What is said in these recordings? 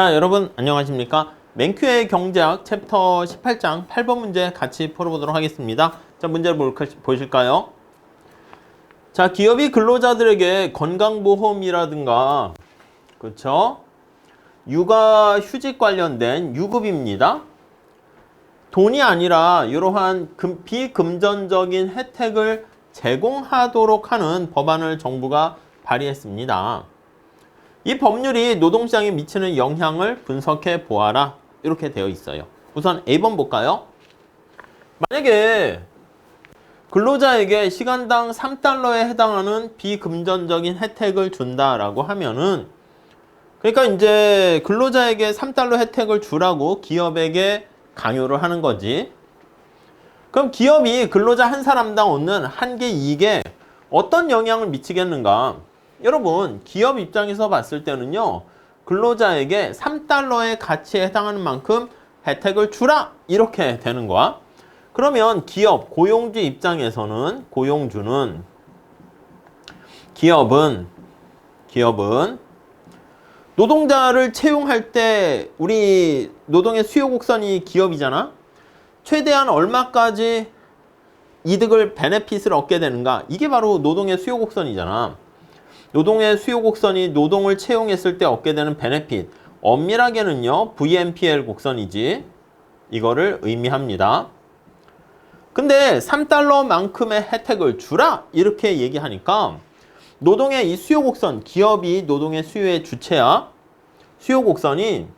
자, 여러분 안녕하십니까? 맨큐의 경제학 챕터 18장 8번 문제 같이 풀어보도록 하겠습니다. 자, 문제를 보실까요? 자, 기업이 근로자들에게 건강보험이라든가 그렇죠? 육아휴직 관련된 유급입니다. 돈이 아니라 이러한 비금전적인 혜택을 제공하도록 하는 법안을 정부가 발의했습니다. 이 법률이 노동시장에 미치는 영향을 분석해 보아라. 이렇게 되어 있어요. 우선 A번 볼까요? 만약에 근로자에게 시간당 3달러에 해당하는 비금전적인 혜택을 준다라고 하면은 그러니까 이제 근로자에게 3달러 혜택을 주라고 기업에게 강요를 하는 거지. 그럼 기업이 근로자 한 사람당 얻는 한계 이익에 어떤 영향을 미치겠는가? 여러분, 기업 입장에서 봤을 때는요, 근로자에게 3달러의 가치에 해당하는 만큼 혜택을 주라! 이렇게 되는 거야. 그러면 기업, 고용주 입장에서는, 기업은 노동자를 채용할 때 우리 노동의 수요 곡선이 기업이잖아? 최대한 얼마까지 이득을, 베네핏을 얻게 되는가? 이게 바로 노동의 수요 곡선이잖아. 노동의 수요 곡선이 노동을 채용했을 때 얻게 되는 베네핏. 엄밀하게는요, VMPL 곡선이지. 이거를 의미합니다. 근데 3달러만큼의 혜택을 주라! 이렇게 얘기하니까 노동의 이 수요 곡선, 기업이 노동의 수요의 주체야. 수요 곡선이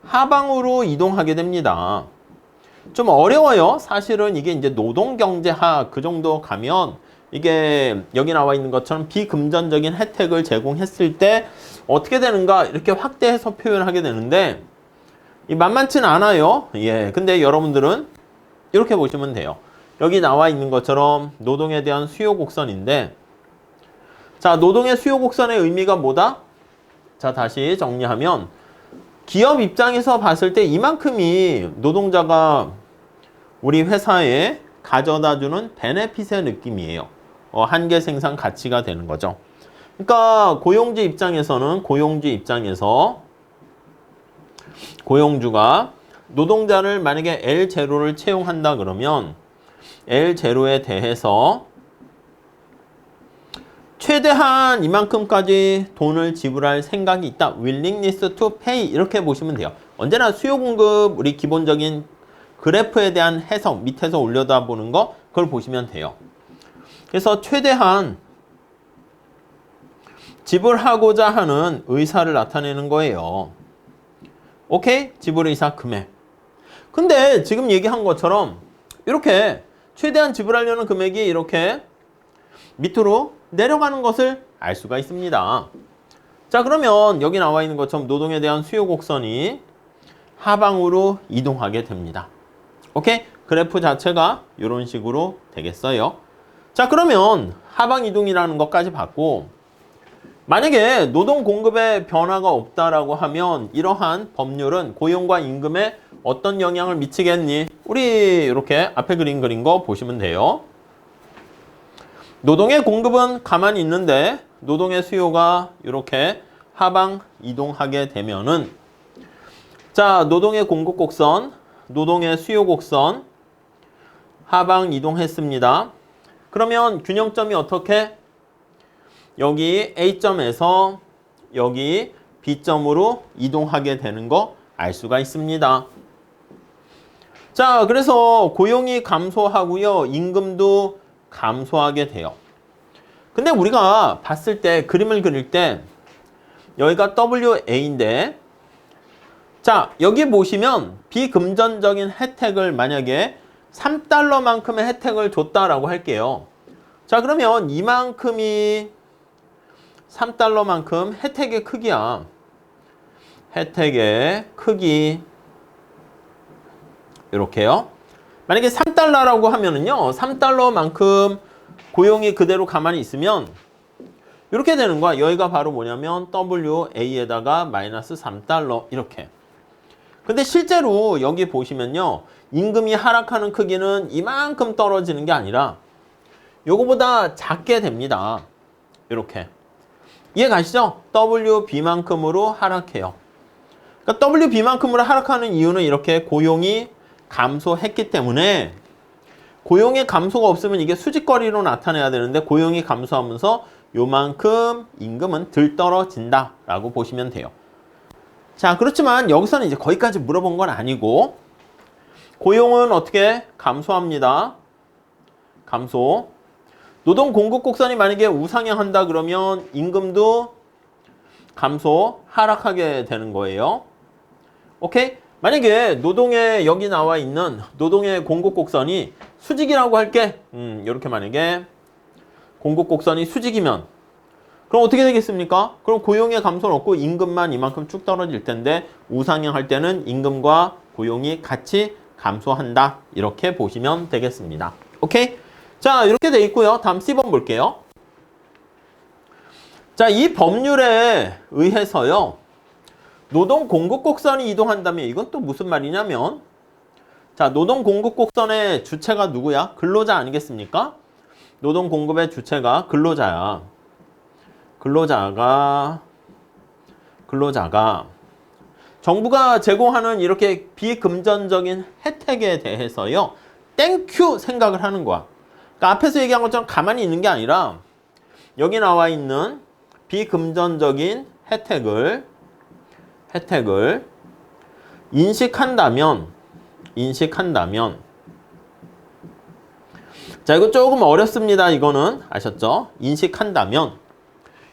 하방으로 이동하게 됩니다. 좀 어려워요. 사실은 이게 이제 노동경제학 그 정도 가면 이게 여기 나와 있는 것처럼 비금전적인 혜택을 제공했을 때 어떻게 되는가 이렇게 확대해서 표현하게 되는데 만만치는 않아요. 예, 근데 여러분들은 이렇게 보시면 돼요. 여기 나와 있는 것처럼 노동에 대한 수요 곡선인데 자, 노동의 수요 곡선의 의미가 뭐다? 자, 다시 정리하면 기업 입장에서 봤을 때 이만큼이 노동자가 우리 회사에 가져다주는 베네핏의 느낌이에요. 한계 생산 가치가 되는 거죠. 그러니까 고용주 입장에서는 고용주가 노동자를 만약에 L0를 채용한다 그러면 L0에 대해서 최대한 이만큼까지 돈을 지불할 생각이 있다. willingness to pay 이렇게 보시면 돼요. 언제나 수요 공급 우리 기본적인 그래프에 대한 해석 밑에서 올려다 보는 거 그걸 보시면 돼요. 그래서 최대한 지불하고자 하는 의사를 나타내는 거예요. 오케이? 지불 의사 금액. 근데 지금 얘기한 것처럼 이렇게 최대한 지불하려는 금액이 이렇게 밑으로 내려가는 것을 알 수가 있습니다. 자, 그러면 여기 나와 있는 것처럼 노동에 대한 수요 곡선이 하방으로 이동하게 됩니다. 오케이? 그래프 자체가 이런 식으로 되겠어요. 자, 그러면 하방 이동이라는 것까지 봤고 만약에 노동 공급에 변화가 없다라고 하면 이러한 법률은 고용과 임금에 어떤 영향을 미치겠니? 우리 이렇게 앞에 그린 거 보시면 돼요. 노동의 공급은 가만히 있는데 노동의 수요가 이렇게 하방 이동하게 되면은 자, 노동의 공급 곡선, 노동의 수요 곡선 하방 이동했습니다. 그러면 균형점이 어떻게? 여기 A점에서 여기 B점으로 이동하게 되는 거 알 수가 있습니다. 자, 그래서 고용이 감소하고요. 임금도 감소하게 돼요. 근데 우리가 봤을 때 그림을 그릴 때 여기가 WA인데 자, 여기 보시면 비금전적인 혜택을 만약에 3달러만큼의 혜택을 줬다라고 할게요. 자, 그러면 이만큼이 3달러만큼 혜택의 크기야. 혜택의 크기 이렇게요. 만약에 3달러라고 하면은요. 3달러만큼 고용이 그대로 가만히 있으면 이렇게 되는 거야. 여기가 바로 뭐냐면 WA에다가 마이너스 3달러 이렇게. 근데 실제로 여기 보시면요. 임금이 하락하는 크기는 이만큼 떨어지는 게 아니라 요거보다 작게 됩니다. 이렇게. 이해 가시죠? WB만큼으로 하락해요. 그러니까 WB만큼으로 하락하는 이유는 이렇게 고용이 감소했기 때문에 고용의 감소가 없으면 이게 수직거리로 나타내야 되는데 고용이 감소하면서 요만큼 임금은 들떨어진다 라고 보시면 돼요. 자, 그렇지만 여기서는 이제 거기까지 물어본 건 아니고 고용은 어떻게 감소합니다. 감소. 노동 공급 곡선이 만약에 우상향한다 그러면 임금도 감소, 하락하게 되는 거예요. 오케이? 만약에 노동의 여기 나와 있는 노동의 공급 곡선이 수직이라고 할게. 이렇게 만약에 공급 곡선이 수직이면 그럼 어떻게 되겠습니까? 그럼 고용의 감소는 없고 임금만 이만큼 쭉 떨어질 텐데 우상향할 때는 임금과 고용이 같이 감소한다. 이렇게 보시면 되겠습니다. 오케이? 자, 이렇게 돼 있고요. 다음 C번 볼게요. 자, 이 법률에 의해서요. 노동 공급 곡선이 이동한다면 이건 또 무슨 말이냐면 자, 노동 공급 곡선의 주체가 누구야? 근로자 아니겠습니까? 노동 공급의 주체가 근로자야. 근로자가 정부가 제공하는 이렇게 비금전적인 혜택에 대해서요. 땡큐 생각을 하는 거야. 그러니까 앞에서 얘기한 것처럼 가만히 있는 게 아니라 여기 나와 있는 비금전적인 혜택을 인식한다면 자, 이거 조금 어렵습니다. 이거는 아셨죠? 인식한다면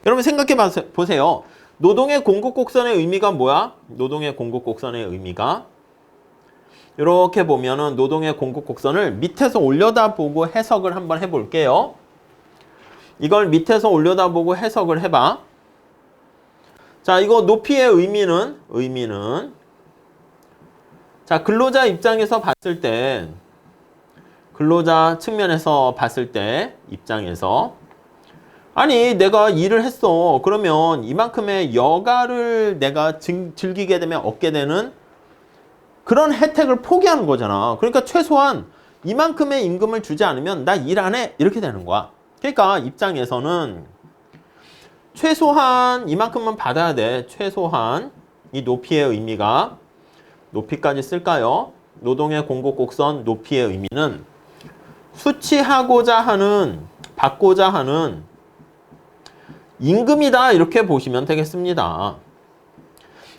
여러분 생각해 보세요. 노동의 공급 곡선의 의미가 뭐야? 노동의 공급 곡선의 의미가 이렇게 보면은 노동의 공급 곡선을 밑에서 올려다보고 해석을 한번 해볼게요. 이걸 밑에서 올려다보고 해석을 해봐. 자, 이거 높이의 의미는 자, 근로자 입장에서 봤을 때 근로자 측면에서 봤을 때 입장에서 아니 내가 일을 했어. 그러면 이만큼의 여가를 내가 즐기게 되면 얻게 되는 그런 혜택을 포기하는 거잖아. 그러니까 최소한 이만큼의 임금을 주지 않으면 나 일 안 해. 이렇게 되는 거야. 그러니까 입장에서는 최소한 이만큼만 받아야 돼. 최소한 이 높이의 의미가 높이까지 쓸까요? 노동의 공급 곡선 높이의 의미는 수취하고자 하는 받고자 하는 임금이다 이렇게 보시면 되겠습니다.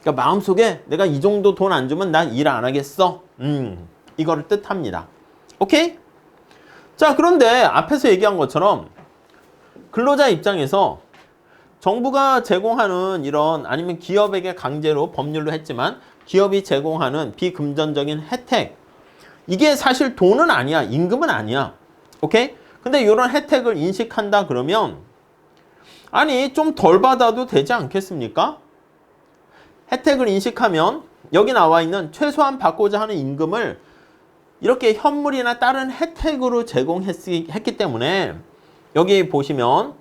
그러니까 마음속에 내가 이 정도 돈 안 주면 난 일 안 하겠어. 이거를 뜻합니다. 오케이? 자, 그런데 앞에서 얘기한 것처럼 근로자 입장에서 정부가 제공하는 이런 아니면 기업에게 강제로 법률로 했지만 기업이 제공하는 비금전적인 혜택 이게 사실 돈은 아니야. 임금은 아니야. 오케이? 근데 이런 혜택을 인식한다 그러면 아니 좀 덜 받아도 되지 않겠습니까? 혜택을 인식하면 여기 나와 있는 최소한 받고자 하는 임금을 이렇게 현물이나 다른 혜택으로 제공했기 때문에 여기 보시면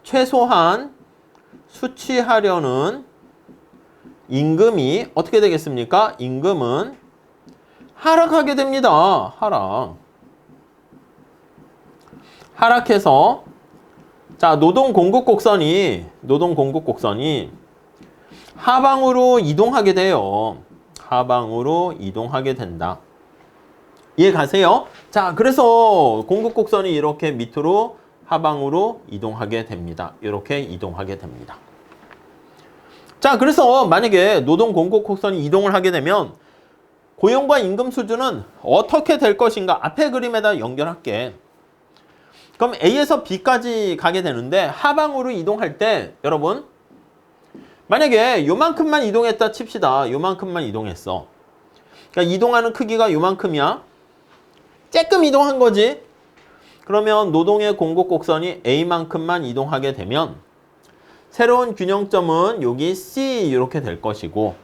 최소한 수취하려는 임금이 어떻게 되겠습니까? 임금은 하락하게 됩니다. 하락해서 자, 노동 공급 곡선이 하방으로 이동하게 돼요. 하방으로 이동하게 된다. 이해 가세요? 자, 그래서 공급 곡선이 이렇게 밑으로 하방으로 이동하게 됩니다. 이렇게 이동하게 됩니다. 자, 그래서 만약에 노동 공급 곡선이 이동을 하게 되면 고용과 임금 수준은 어떻게 될 것인가? 앞에 그림에다 연결할게. 그럼 A에서 B까지 가게 되는데 하방으로 이동할 때 여러분 만약에 요만큼만 이동했다 칩시다. 요만큼만 이동했어. 그러니까 이동하는 크기가 요만큼이야. 쬐끔 이동한 거지. 그러면 노동의 공급 곡선이 A만큼만 이동하게 되면 새로운 균형점은 여기 C 이렇게 될 것이고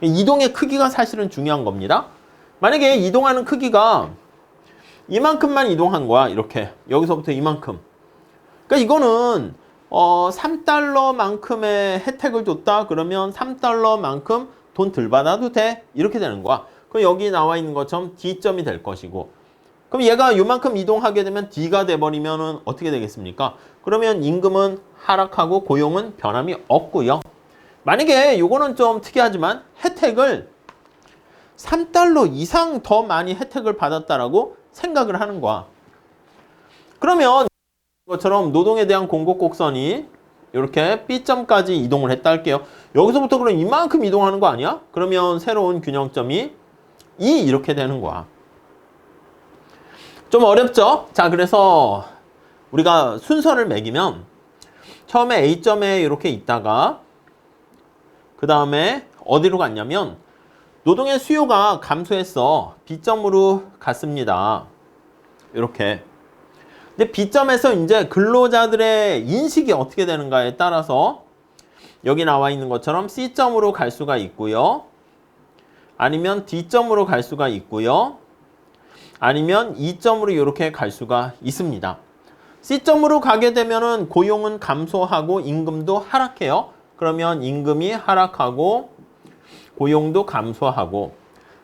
이동의 크기가 사실은 중요한 겁니다. 만약에 이동하는 크기가 이만큼만 이동한 거야. 이렇게 여기서부터 이만큼. 그러니까 이거는 3달러만큼의 혜택을 줬다. 그러면 3달러만큼 돈 덜 받아도 돼. 이렇게 되는 거야. 그럼 여기 나와 있는 것처럼 D점이 될 것이고 그럼 얘가 요만큼 이동하게 되면 D가 돼버리면 어떻게 되겠습니까? 그러면 임금은 하락하고 고용은 변함이 없고요. 만약에 요거는 좀 특이하지만 혜택을 3달러 이상 더 많이 혜택을 받았다라고 생각을 하는 거야. 그러면 것처럼 노동에 대한 공급 곡선이 이렇게 B점까지 이동을 했다 할게요. 여기서부터 그럼 이만큼 이동하는 거 아니야? 그러면 새로운 균형점이 이렇게 되는 거야. 좀 어렵죠? 자, 그래서 우리가 순서를 매기면 처음에 A점에 이렇게 있다가 그 다음에 어디로 갔냐면 노동의 수요가 감소했어. B점으로 갔습니다. 이렇게. 근데 B점에서 이제 근로자들의 인식이 어떻게 되는가에 따라서 여기 나와 있는 것처럼 C점으로 갈 수가 있고요. 아니면 D점으로 갈 수가 있고요. 아니면 E점으로 이렇게 갈 수가 있습니다. C점으로 가게 되면은 고용은 감소하고 임금도 하락해요. 그러면 임금이 하락하고 고용도 감소하고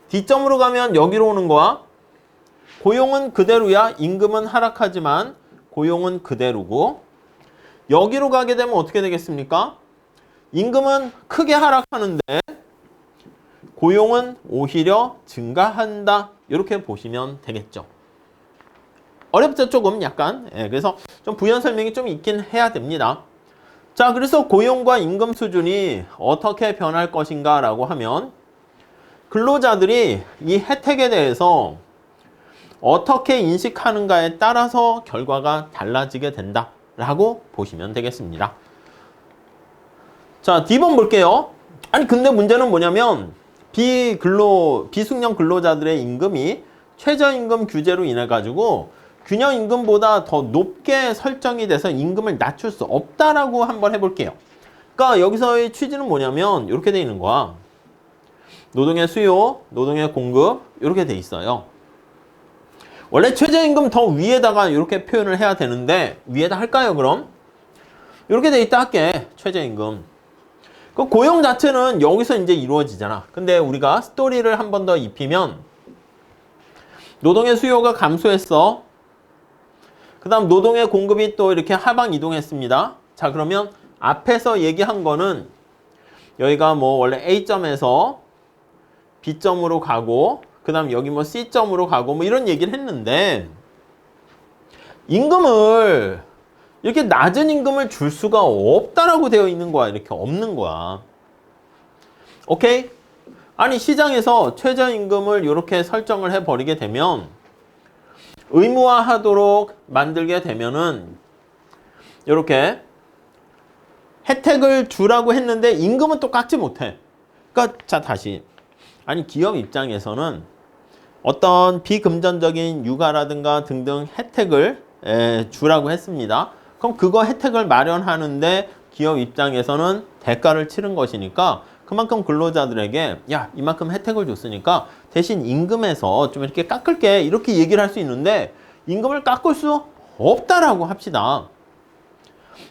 D점으로 가면 여기로 오는 거야. 고용은 그대로야. 임금은 하락하지만 고용은 그대로고 여기로 가게 되면 어떻게 되겠습니까? 임금은 크게 하락하는데 고용은 오히려 증가한다. 이렇게 보시면 되겠죠. 어렵죠? 조금 약간. 그래서 좀 부연 설명이 좀 있긴 해야 됩니다. 자, 그래서 고용과 임금 수준이 어떻게 변할 것인가 라고 하면 근로자들이 이 혜택에 대해서 어떻게 인식하는가에 따라서 결과가 달라지게 된다라고 보시면 되겠습니다. 자, D번 볼게요. 아니 근데 문제는 뭐냐면 비숙련 근로자들의 임금이 최저임금 규제로 인해 가지고 균형임금보다 더 높게 설정이 돼서 임금을 낮출 수 없다라고 한번 해볼게요. 그러니까 여기서의 취지는 뭐냐면 이렇게 돼 있는 거야. 노동의 수요, 노동의 공급 이렇게 돼 있어요. 원래 최저임금 더 위에다가 이렇게 표현을 해야 되는데 위에다 할까요 그럼? 이렇게 돼 있다 할게. 최저임금. 그 고용 자체는 여기서 이제 이루어지잖아. 근데 우리가 스토리를 한 번 더 입히면 노동의 수요가 감소했어. 그 다음 노동의 공급이 또 이렇게 하방 이동했습니다. 자, 그러면 앞에서 얘기한 거는 여기가 뭐 원래 A점에서 B점으로 가고 그 다음 여기 뭐 C점으로 가고 뭐 이런 얘기를 했는데 임금을 이렇게 낮은 임금을 줄 수가 없다라고 되어 있는 거야. 이렇게 없는 거야. 오케이? 아니 시장에서 최저임금을 이렇게 설정을 해버리게 되면 의무화하도록 만들게 되면은 이렇게 혜택을 주라고 했는데 임금은 또 깎지 못해. 그러니까 자 다시 아니 기업 입장에서는 어떤 비금전적인 육아라든가 등등 혜택을 주라고 했습니다. 그럼 그거 혜택을 마련하는데 기업 입장에서는 대가를 치른 것이니까 그만큼 근로자들에게 야 이만큼 혜택을 줬으니까 대신 임금에서 좀 이렇게 깎을게 이렇게 얘기를 할 수 있는데 임금을 깎을 수 없다라고 합시다.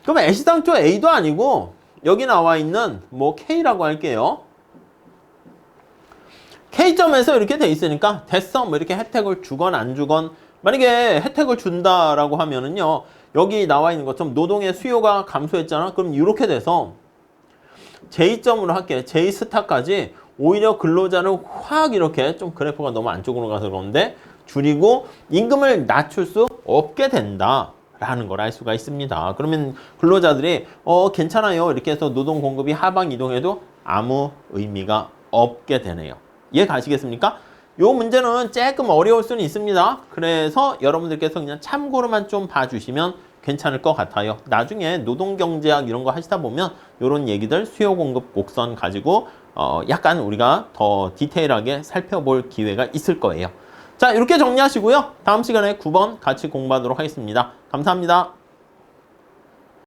그럼 애시당초 A도 아니고 여기 나와 있는 뭐 K라고 할게요. K점에서 이렇게 돼 있으니까 됐어 뭐 이렇게 혜택을 주건 안 주건 만약에 혜택을 준다라고 하면은요 여기 나와 있는 것처럼 노동의 수요가 감소했잖아. 그럼 이렇게 돼서 J점으로 할게. J스타까지 오히려 근로자를 확 이렇게 좀 그래프가 너무 안쪽으로 가서 그런데 줄이고 임금을 낮출 수 없게 된다라는 걸 알 수가 있습니다. 그러면 근로자들이 괜찮아요 이렇게 해서 노동 공급이 하방 이동해도 아무 의미가 없게 되네요. 이해 가시겠습니까? 요 문제는 조금 어려울 수는 있습니다. 그래서 여러분들께서 그냥 참고로만 좀 봐주시면 괜찮을 것 같아요. 나중에 노동경제학 이런 거 하시다 보면 이런 얘기들 수요 공급 곡선 가지고 약간 우리가 더 디테일하게 살펴볼 기회가 있을 거예요. 자, 이렇게 정리하시고요. 다음 시간에 9번 같이 공부하도록 하겠습니다. 감사합니다.